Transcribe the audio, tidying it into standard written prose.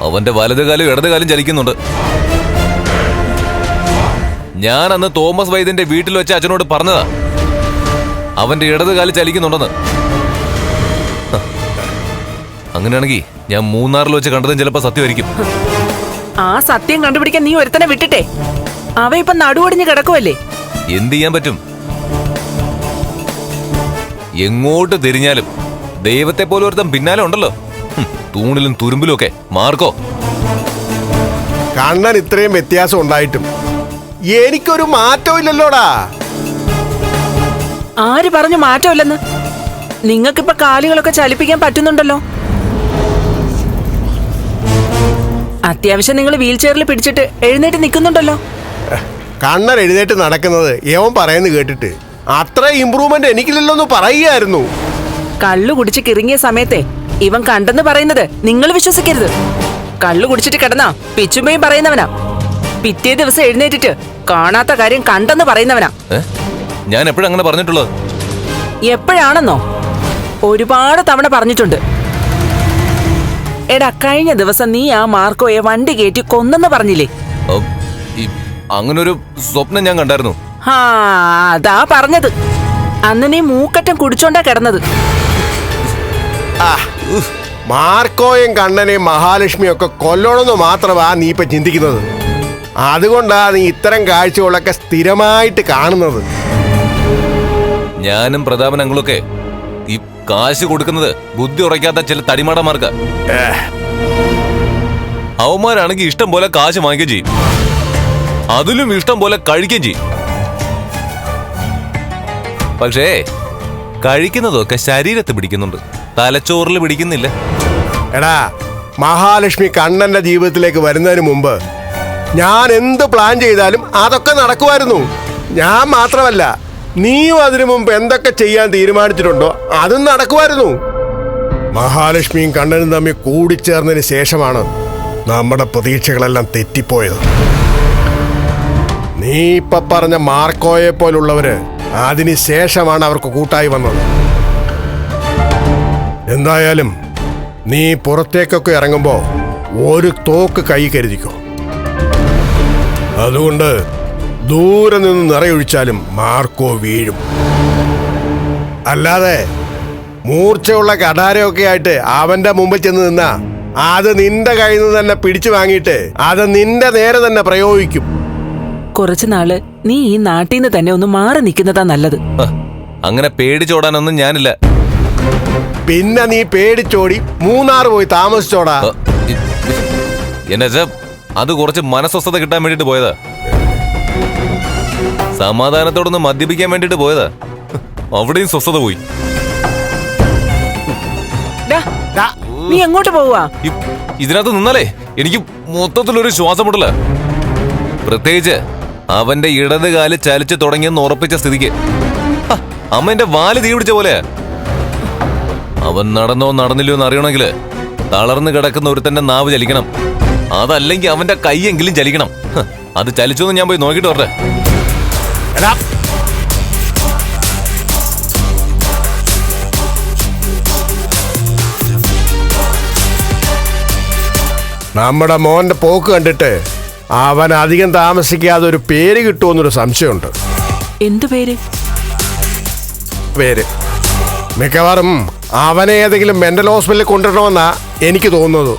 അവന്റെ വലതുകാലും ഇടതുകാലും ചലിക്കുന്നുണ്ട്. ഞാൻ അന്ന് തോമസ് വൈദ്യന്റെ വീട്ടിൽ വെച്ച് അച്ഛനോട് പറഞ്ഞതാ അവന്റെ ഇടതുകാല് ചലിക്കുന്നുണ്ടെന്ന്. അങ്ങനെയാണെങ്കിൽ ഞാൻ മൂന്നാറിൽ വെച്ച് കണ്ടതും ചിലപ്പോ സത്യമായിരിക്കും. ആ സത്യം കണ്ടുപിടിക്കാൻ നീ ഒരുത്തനെ വിട്ടിട്ടെ. അവ ഇപ്പൊ നടുവൊടിഞ്ഞ് കിടക്കുവല്ലേ. എന്ത് ചെയ്യാൻ പറ്റും? എങ്ങോട്ട് തിരിഞ്ഞാലും ദൈവത്തെ പോലെ ഒരുത്തൻ പിന്നാലെ ഉണ്ടല്ലോ. തൂണിലും തുരുമ്പിലും ഒക്കെ. മാർക്കോ, കണ്ണൻ ഇത്രയും വ്യത്യാസം ഉണ്ടായിട്ടും എനിക്കൊരു മാറ്റവും ഇല്ലല്ലോടാ. ആര് പറഞ്ഞു മാറ്റമില്ലെന്ന്? നിങ്ങൾക്കിപ്പൊ കാലുകളൊക്കെ ചലിപ്പിക്കാൻ പറ്റുന്നുണ്ടല്ലോ. അത്യാവശ്യം നിങ്ങൾ വീൽ ചെയറിൽ പിടിച്ചിട്ട് എഴുന്നേറ്റ് നിൽക്കുന്നുണ്ടല്ലോ. കണ്ണൻ എഴുന്നേറ്റ് നടക്കുന്നത് യവൻ പറയുന്നത് കേട്ടിട്ട് അത്ര ഇമ്പ്രൂവ്മെന്റ് എനിക്കില്ലല്ലോന്ന് പറയുകയായിരുന്നു. കള്ളു കുടിച്ച് കിറങ്ങിയ സമയത്തെ ഇവൻ കണ്ടെന്ന് പറയുന്നത് നിങ്ങൾ വിശ്വസിക്കരുത്. കള്ളു കുടിച്ചിട്ട് കിടന്നാ പിച്ചുമ്പയും പറയുന്നവനാ. പിറ്റേ ദിവസം എഴുന്നേറ്റിട്ട് കാണാത്ത കാര്യം കണ്ടെന്ന് പറയുന്നവനാ. ഞാൻ എപ്പോഴങ്ങനെ പറഞ്ഞിട്ടുള്ളത്? എപ്പോഴാണെന്നോ ഒരുപാട് തവണ പറഞ്ഞിട്ടുണ്ട്. എടാ, കഴിഞ്ഞ ദിവസം നീ ആ മാർക്കോയെ വണ്ടി കയറ്റി കൊന്നെന്ന് പറഞ്ഞില്ലേ? അങ്ങനൊരു സ്വപ്നം ഞാൻ കണ്ടായിരുന്നു. അതാ പറഞ്ഞത്. അന്ന് നീ മൂക്കറ്റം കുടിച്ചോണ്ടാ കിടന്നത്. മാർക്കോയും കണ്ണനെയും മഹാലക്ഷ്മിയും ഒക്കെ കൊല്ലണമെന്ന് മാത്രമാ നീ ഇപ്പൊ ചിന്തിക്കുന്നത്. അതുകൊണ്ടാ നീ ഇത്തരം കാഴ്ചകളൊക്കെ സ്ഥിരമായിട്ട് കാണുന്നത്. ഞാനും പ്രതാപൻ അങ്ങളൊക്കെ ഈ കാശ് കൊടുക്കുന്നത് ബുദ്ധി ഉറയ്ക്കാത്ത ചില തടിമാടന്മാർക്ക്. അവന്മാരാണെങ്കിൽ ഇഷ്ടം പോലെ കാശ് വാങ്ങിക്കുകയും ചെയ്യും, അതിലും ഇഷ്ടം പോലെ കഴിക്കുകയും ചെയ്യും. പക്ഷേ കഴിക്കുന്നതൊക്കെ ശരീരത്ത് പിടിക്കുന്നുണ്ട്, തലച്ചോറിൽ പിടിക്കുന്നില്ല. എടാ, മഹാലക്ഷ്മി കണ്ണന്റെ ജീവിതത്തിലേക്ക് വരുന്നതിന് മുമ്പ് ഞാൻ എന്ത് പ്ലാൻ ചെയ്താലും അതൊക്കെ നടക്കുമായിരുന്നു. ഞാൻ മാത്രമല്ല, നീയും അതിനു മുമ്പ് എന്തൊക്കെ ചെയ്യാൻ തീരുമാനിച്ചിട്ടുണ്ടോ അതും നടക്കുമായിരുന്നു. മഹാലക്ഷ്മിയും കണ്ണനും തമ്മിൽ കൂടിച്ചേർന്നതിന് ശേഷമാണ് നമ്മുടെ പ്രതീക്ഷകളെല്ലാം തെറ്റിപ്പോയത്. നീ ഇപ്പൊ പറഞ്ഞ മാർക്കോയെ പോലുള്ളവര് അതിന് ശേഷമാണ് അവർക്ക് കൂട്ടായി വന്നത്. എന്തായാലും നീ പുറത്തേക്കൊക്കെ ഇറങ്ങുമ്പോ ഒരു തോക്ക് കൈ കരുതിക്കോ. അതുകൊണ്ട് ദൂരെ നിന്ന് നിറയൊഴിച്ചാലും മാർക്കോ വീഴും. അല്ലാതെ മൂർച്ചയുള്ള കടാരയൊക്കെ ആയിട്ട് അവന്റെ മുമ്പിൽ ചെന്ന് നിന്നാ അത് നിന്റെ കയ്യിൽ നിന്ന് തന്നെ പിടിച്ചു വാങ്ങിയിട്ട് അത് നിന്റെ നേരെ തന്നെ പ്രയോഗിക്കും. കുറച്ചുനാള് നീ ഈ നാട്ടിൽ നിന്ന് തന്നെ ഒന്ന് മാറി നിൽക്കുന്നതാ നല്ലത്. അങ്ങനെ പേടിച്ചോടാനൊന്നും ഞാനില്ല. പിന്നെ നീ പേടിച്ചോടി മൂന്നാർ പോയി താമസിച്ചോടാ. എന്നുവെച്ചാ അത് കുറച്ച് മനസ്വസ്ഥത കിട്ടാൻ വേണ്ടിട്ട് പോയതാ. സമാധാനത്തോടൊന്ന് മദ്യപിക്കാൻ വേണ്ടിട്ട് പോയതാ. അവിടെയും സ്വസ്ഥത പോയി. നീ എങ്ങോട്ട് പോവാ? ഇതിനകത്ത് നിന്നാലേ എനിക്ക് മൊത്തത്തിലൊരു ശ്വാസം മുട്ടല. പ്രത്യേകിച്ച് അവന്റെ ഇടത് കാല് ചലിച്ചു തുടങ്ങിയെന്ന് ഉറപ്പിച്ച സ്ഥിതിക്ക് അമ്മ എന്റെ വാല് തീ പിടിച്ച പോലെ. അവൻ നടന്നോ നടന്നില്ലോ എന്ന് അറിയണമെങ്കിൽ തളർന്നു കിടക്കുന്ന ഒരുത്തന്റെ നാവ് ചലിക്കണം, അതല്ലെങ്കിൽ അവന്റെ കൈയെങ്കിലും ചലിക്കണം. അത് ചലിച്ചോന്ന് ഞാൻ പോയി നോക്കിട്ട് വരട്ടെ. നമ്മുടെ മോന്റെ പോക്ക് കണ്ടിട്ട് അവൻ അധികം താമസിക്കാതെ ഒരു പേര് കിട്ടുമെന്നൊരു സംശയമുണ്ട്. എന്തു പേര്? പേര് മിക്കവാറും അവനെ ഏതെങ്കിലും മെന്റൽ ഹോസ്പിറ്റലിൽ കൊണ്ടുവരണമെന്നാ എനിക്ക് തോന്നുന്നത്.